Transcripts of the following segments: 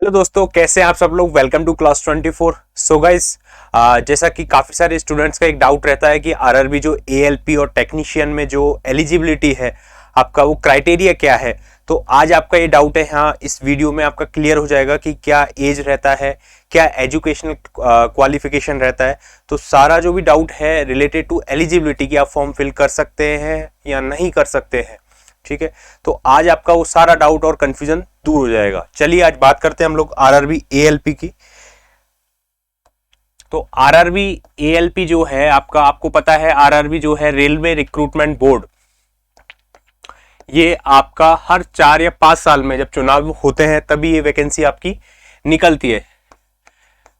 Hello दोस्तों, कैसे हैं आप सब लोग। Welcome to class 24। So guys, जैसा कि काफ़ी सारे स्टूडेंट्स का एक डाउट रहता है कि आरआरबी जो एएलपी और टेक्नीशियन में जो एलिजिबिलिटी है आपका, वो क्राइटेरिया क्या है। तो आज आपका ये डाउट है, हाँ इस वीडियो में आपका क्लियर हो जाएगा कि क्या एज रहता है, क्या एजुकेशनल क्वालिफिकेशन रहता है। तो सारा जो भी डाउट है रिलेटेड टू एलिजिबिलिटी की, आप फॉर्म फिल कर सकते हैं या नहीं कर सकते हैं, ठीक है। तो आज आपका वो सारा डाउट और कंफ्यूजन दूर हो जाएगा। चलिए आज बात करते हैं हम लोग आरआरबी एएलपी की। तो आरआरबी एएलपी जो है आपका, आपको पता है आरआरबी जो है रेलवे रिक्रूटमेंट बोर्ड, ये आपका हर 4 या 5 साल में जब चुनाव होते हैं तभी ये वैकेंसी आपकी निकलती है।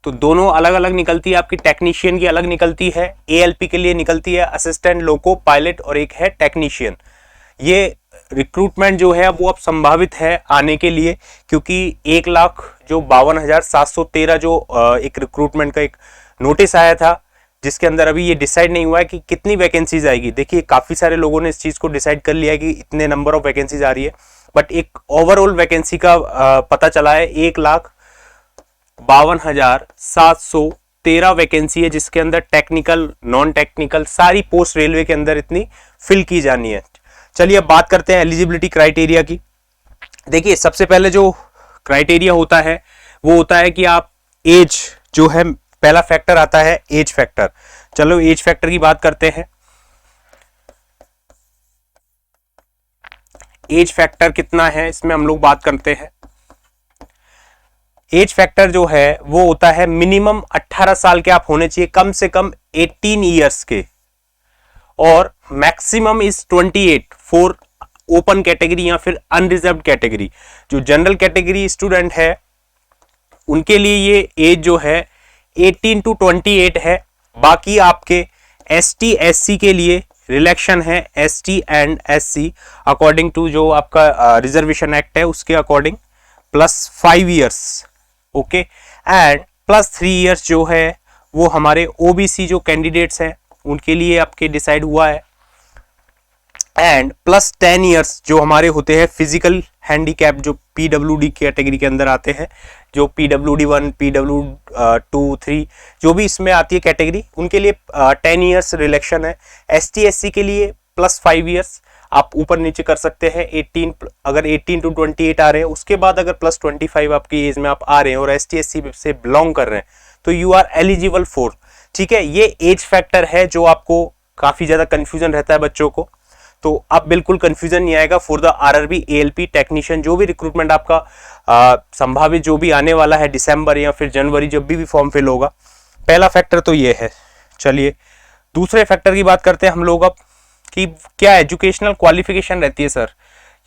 तो दोनों अलग अलग निकलती है, आपकी टेक्नीशियन की अलग निकलती है, एएलपी के लिए निकलती है असिस्टेंट लोको पायलट और एक है टेक्नीशियन। ये रिक्रूटमेंट जो है वो अब संभावित है आने के लिए, क्योंकि 1,52,713 जो एक रिक्रूटमेंट का एक नोटिस आया था, जिसके अंदर अभी ये डिसाइड नहीं हुआ है कि कितनी वैकेंसीज आएगी। देखिए काफी सारे लोगों ने इस चीज को डिसाइड कर लिया है कि इतने नंबर ऑफ वैकेंसीज आ रही है, बट एक ओवरऑल वैकेंसी का पता चला है 1,52,713 वैकेंसी है, जिसके अंदर टेक्निकल नॉन टेक्निकल सारी पोस्ट रेलवे के अंदर इतनी फिल की जानी है। चलिए अब बात करते हैं एलिजिबिलिटी क्राइटेरिया की। देखिए सबसे पहले जो क्राइटेरिया होता है वो होता है कि आप एज जो है, पहला फैक्टर आता है एज फैक्टर। चलो एज फैक्टर की बात करते हैं। एज फैक्टर कितना है इसमें हम लोग बात करते हैं। एज फैक्टर जो है वो होता है मिनिमम 18 साल के आप होने चाहिए, कम से कम 18 ईयर्स के, और maximum is 28 for open category या फिर अनरिजर्व्ड कैटेगरी। जो जनरल कैटेगरी स्टूडेंट है उनके लिए ये एज जो है 18 to 28 है। बाकी आपके एसटी एससी के लिए रिलैक्शन है, ST and SC according to जो आपका रिजर्वेशन एक्ट है उसके according +5 years, okay, and +3 years जो है वो हमारे ओबीसी जो कैंडिडेट्स हैं उनके लिए आपके डिसाइड हुआ है, एंड +10 ईयर्स जो हमारे होते हैं फिजिकल हैंडीकैप जो पीडब्ल्यूडी कैटेगरी के अंदर आते हैं, जो PWD1 PW2 3 जो भी इसमें आती है कैटेगरी, उनके लिए 10 ईयर्स रिलैक्शन है। एसटी एससी के लिए +5 ईयर्स आप ऊपर नीचे कर सकते हैं। 18 अगर 18 to 28 आ रहे हैं, उसके बाद अगर +25 आपकी एज में आप आ रहे हैं और एसटी एससी से बिलोंग कर रहे हैं तो यू आर एलिजिबल फॉर, ठीक है। ये एज फैक्टर है जो आपको काफी ज्यादा कंफ्यूजन रहता है बच्चों को, तो अब बिल्कुल कंफ्यूजन नहीं आएगा for the RRB ALP technician. जो भी रिक्रूटमेंट आपका संभावित जो भी आने वाला है दिसंबर या फिर जनवरी, जब भी फॉर्म फिल होगा, पहला फैक्टर तो ये है। चलिए दूसरे फैक्टर की बात करते हैं हम लोग अब, कि क्या एजुकेशनल क्वालिफिकेशन रहती है सर।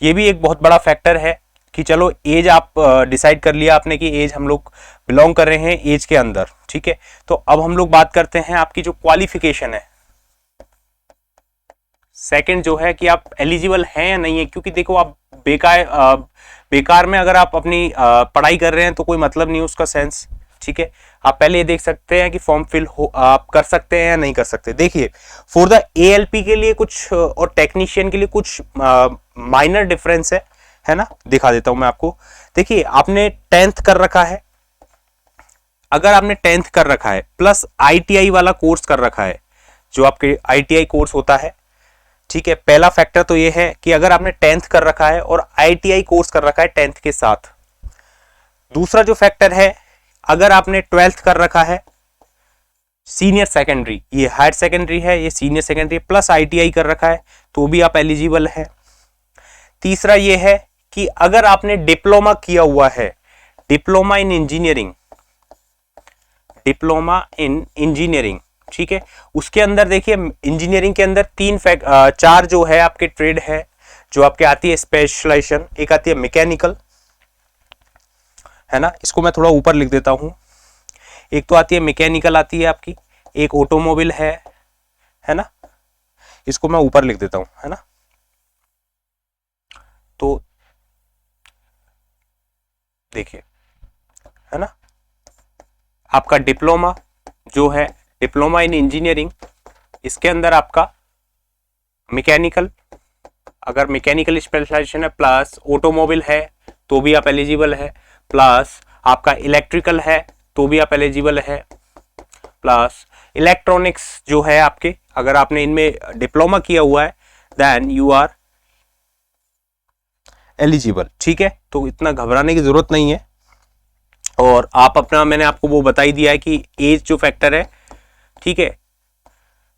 ये भी एक बहुत बड़ा फैक्टर है कि चलो एज आप डिसाइड कर लिया आपने कि एज हम लोग बिलोंग कर रहे हैं एज के अंदर, ठीक है। तो अब हम लोग बात करते हैं आपकी जो क्वालिफिकेशन है, सेकंड जो है कि आप एलिजिबल हैं या नहीं है। क्योंकि देखो आप बेकार में अगर आप अपनी पढ़ाई कर रहे हैं तो कोई मतलब नहीं उसका सेंस, ठीक है। आप पहले ये देख सकते हैं कि फॉर्म फिल आप कर सकते हैं या नहीं कर सकते। देखिए फॉर द एएलपी के लिए कुछ और टेक्नीशियन के लिए कुछ माइनर डिफरेंस है ना, दिखा देता हूं मैं आपको। देखिए आपने 10th कर रखा है, अगर आपने 10th कर रखा है प्लस आईटीआई वाला कोर्स कर रखा है, जो आपके आईटीआई कोर्स होता है, ठीक है। पहला फैक्टर तो ये है कि अगर आपने 10th कर रखा है और आईटीआई कोर्स कर रखा है 10th के साथ। दूसरा जो फैक्टर है, अगर आपने 12th कर रखा है सीनियर सेकेंडरी, ये हायर सेकेंडरी है, ये सीनियर सेकेंडरी प्लस आईटीआई कर रखा है तो भी आप एलिजिबल है। तीसरा ये है कि अगर आपने डिप्लोमा किया हुआ है, diploma in engineering, diploma in engineering, ठीक है। उसके अंदर देखिए इंजीनियरिंग के अंदर 4 जो है आपके ट्रेड है जो आपके आती है स्पेशलाइजेशन। एक आती है मैकेनिकल, है ना, इसको मैं थोड़ा ऊपर लिख देता हूं। एक तो आती है मैकेनिकल आती है आपकी, एक ऑटोमोबाइल है ना, इसको मैं ऊपर लिख देता हूं, है ना। तो देखिए, है ना, आपका डिप्लोमा जो है, डिप्लोमा इन इंजीनियरिंग, इसके अंदर आपका मैकेनिकल, अगर मैकेनिकल स्पेशलाइजेशन है प्लस ऑटोमोबाइल है तो भी आप एलिजिबल है, प्लस आपका इलेक्ट्रिकल है तो भी आप एलिजिबल है, प्लस इलेक्ट्रॉनिक्स जो है आपके, अगर आपने इनमें डिप्लोमा किया हुआ है देन यू आर एलिजिबल। ठीक है, तो इतना घबराने की जरूरत नहीं है। और आप अपना, मैंने आपको वो बता ही दिया है कि एज जो फैक्टर है। ठीक है,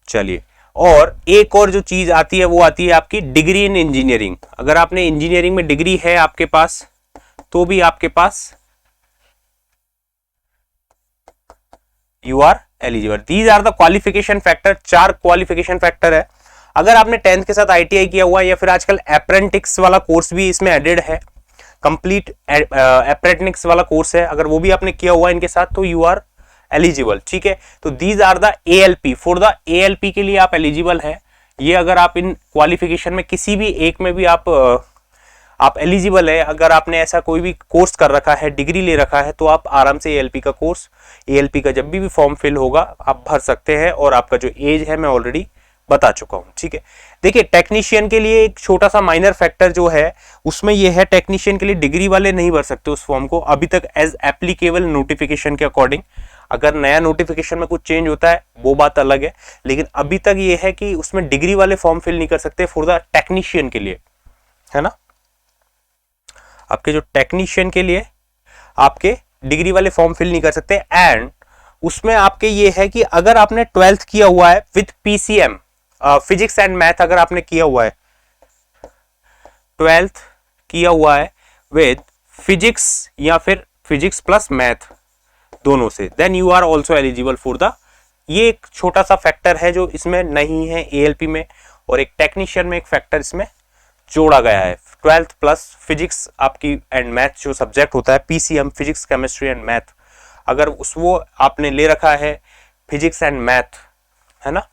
चलिए, और एक और जो चीज आती है वो आती है आपकी डिग्री इन इंजीनियरिंग। अगर आपने इंजीनियरिंग में डिग्री है आपके पास तो भी आपके पास you are eligible. These are the qualification factor. 4 qualification factor है। अगर आपने 10th के साथ आईटीआई किया हुआ है या फिर आजकल अप्रेंटिस वाला कोर्स भी इसमें एडेड है, कंप्लीट अप्रेंटिस वाला कोर्स है, अगर वो भी आपने किया हुआ है इनके साथ तो यू आर एलिजिबल। ठीक है, तो these are the ALP. For the ALP के लिए आप एलिजिबल है। ये अगर आप इन क्वालिफिकेशन में किसी भी एक में भी आप एलिजिबल है, अगर आपने ऐसा कोई भी कोर्स कर रखा है, डिग्री ले रखा है, तो आप आराम से एएलपी का कोर्स, एएलपी का जब भी फॉर्म फिल होगा आप भर सकते हैं। और आपका जो एज है मैं ऑलरेडी बता चुका हूं। ठीक है, देखिए टेक्नीशियन के लिए एक छोटा सा माइनर फैक्टर जो है उसमें यह है, टेक्नीशियन के लिए डिग्री वाले नहीं भर सकते उस फॉर्म को अभी तक, एज एप्लीकेबल नोटिफिकेशन के अकॉर्डिंग। अगर नया नोटिफिकेशन में कुछ चेंज होता है वो बात अलग है, लेकिन अभी तक ये है कि उसमें डिग्री वाले फॉर्म फिल नहीं कर सकते फॉर द टेक्नीशियन के लिए, है ना। आपके जो टेक्नीशियन के लिए आपके डिग्री वाले फॉर्म फिल नहीं कर सकते। एंड उसमें आपके ये है कि अगर आपने 12th किया हुआ है with PCM, physics and math, अगर आपने किया हुआ है 12th किया हुआ है विद फिजिक्स या फिर फिजिक्स प्लस मैथ दोनों से, then you are also eligible for the. ये एक छोटा सा फैक्टर है जो इसमें नहीं है एएलपी में, और एक टेक्नीशियन में एक फैक्टर इसमें जोड़ा गया है। 12th प्लस फिजिक्स आपकी एंड मैथ जो सब्जेक्ट होता है PCM, physics chemistry and math, अगर वो आपने ले रखा है फिजिक्स एंड मैथ, है ना,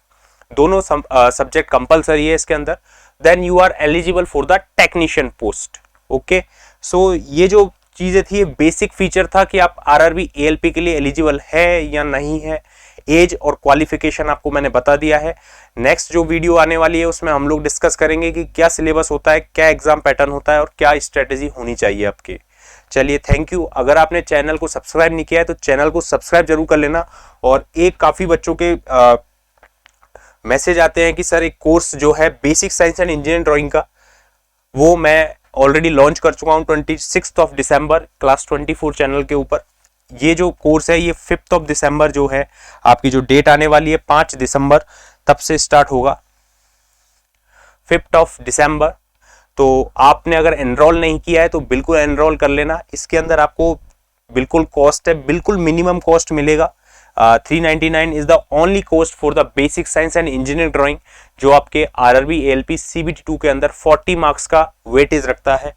दोनों सब्जेक्ट कंपलसरी है इसके अंदर, then you are eligible for the technician post. Okay, so ये जो चीजें थी, बेसिक फीचर था कि आप आरआरबी एएलपी के लिए एलिजिबल है या नहीं है। एज और क्वालिफिकेशन आपको मैंने बता दिया है। नेक्स्ट जो वीडियो आने वाली है उसमें हम लोग डिस्कस करेंगे कि क्या सिलेबस होता है, क्या एग्जाम पैटर्न होता है और क्या स्ट्रेटेजी होनी चाहिए आपके। चलिए, थैंक यू। अगर आपने चैनल को सब्सक्राइब नहीं किया है तो चैनल को सब्सक्राइब जरूर कर लेना। और एक काफी बच्चों के मैसेज आते हैं कि सर एक कोर्स जो है basic science and engineering drawing का, वो मैं ऑलरेडी लॉन्च कर चुका हूँ 26 दिसंबर क्लास 24 चैनल के ऊपर। ये जो कोर्स है ये 5 दिसंबर जो है आपकी जो डेट आने वाली है 5 दिसंबर तब से स्टार्ट होगा, 5 दिसंबर। तो आपने अगर एनरोल नहीं किया है तो बिल्कुल एनरोल कर लेना। इसके अंदर आपको बिल्कुल कॉस्ट है, बिल्कुल मिनिमम कॉस्ट मिलेगा। 399 is the only cost for the basic science and engineering drawing, जो आपके आरआरबी एएलपी सीबीटी 2 के अंदर 40 मार्क्स का वेटेज रखता है।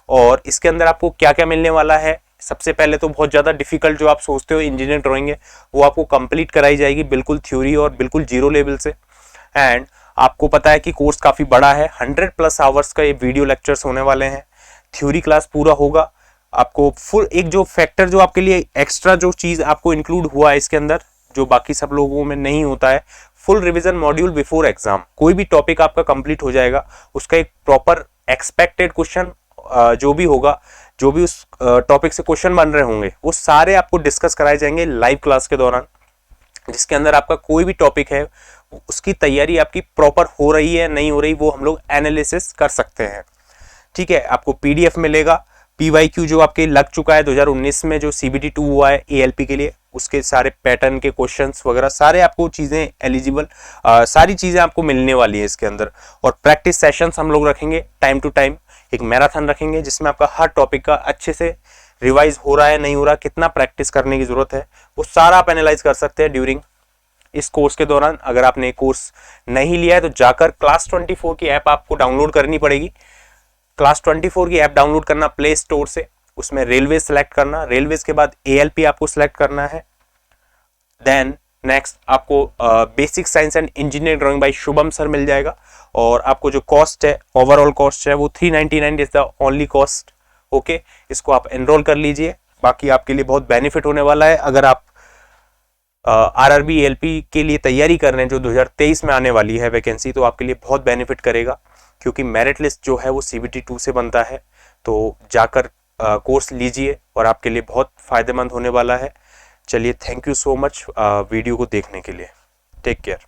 और इसके अंदर आपको क्या क्या मिलने वाला है, सबसे पहले तो बहुत ज़्यादा डिफिकल्ट जो आप सोचते हो इंजीनियरिंग ड्राइंग है वो आपको कंप्लीट कराई जाएगी, बिल्कुल थ्योरी और बिल्कुल जीरो लेवल से। एंड आपको पता है कि कोर्स काफ़ी बड़ा है, 100+ आवर्स का ये वीडियो लेक्चर्स होने वाले हैं, थ्योरी क्लास पूरा होगा। आपको फुल एक जो फैक्टर जो आपके लिए एक्स्ट्रा जो चीज़ आपको इंक्लूड हुआ है इसके अंदर, जो बाकी सब लोगों में नहीं होता है, full revision module before exam. कोई भी टॉपिक आपका कंप्लीट हो जाएगा, उसका एक प्रॉपर एक्सपेक्टेड क्वेश्चन जो भी होगा, जो भी उस टॉपिक से क्वेश्चन बन रहे होंगे वो सारे आपको डिस्कस कराए जाएंगे लाइव क्लास के दौरान, जिसके अंदर आपका कोई भी टॉपिक है उसकी तैयारी आपकी प्रॉपर हो रही है नहीं हो रही वो हम लोग एनालिसिस कर सकते हैं। ठीक है, आपको पीडीएफ मिलेगा, पीवाईक्यू जो आपके लग चुका है 2019 में जो सीबीटी 2 हुआ है एएलपी के लिए, उसके सारे पैटर्न के क्वेश्चंस वगैरह सारे आपको चीज़ें एलिजिबल, सारी चीज़ें आपको मिलने वाली है इसके अंदर। और प्रैक्टिस सेशंस हम लोग रखेंगे टाइम टू टाइम, एक मैराथन रखेंगे जिसमें आपका हर टॉपिक का अच्छे से रिवाइज हो रहा है नहीं हो रहा, कितना प्रैक्टिस करने की जरूरत है, वो सारा आप एनालाइज कर सकते हैं ड्यूरिंग इस कोर्स के दौरान। अगर आपने कोर्स नहीं लिया है तो जाकर क्लास 24 की ऐप आपको डाउनलोड करनी पड़ेगी। क्लास 24 की ऐप डाउनलोड करना प्ले स्टोर से, उसमें रेलवे सेलेक्ट करना, रेलवेज के बाद एएलपी आपको सेलेक्ट करना है। देन नेक्स्ट आपको basic science and engineering drawing by Shubham sir मिल जाएगा। और आपको जो कॉस्ट है, ओवरऑल कॉस्ट है वो 399 is the only cost. Okay, इसको आप एनरोल कर लीजिए, बाकी आपके लिए बहुत बेनिफिट होने वाला है। अगर आप आरआरबी एएलपी के लिए तैयारी कर रहे हैं जो 2023 में आने वाली है वैकेंसी, तो आपके लिए बहुत बेनिफिट करेगा, क्योंकि मेरिट लिस्ट जो है वो सीबीटी 2 से बनता है। तो जाकर कोर्स लीजिए और आपके लिए बहुत फायदेमंद होने वाला है। चलिए, thank you so much video को देखने के लिए। Take care.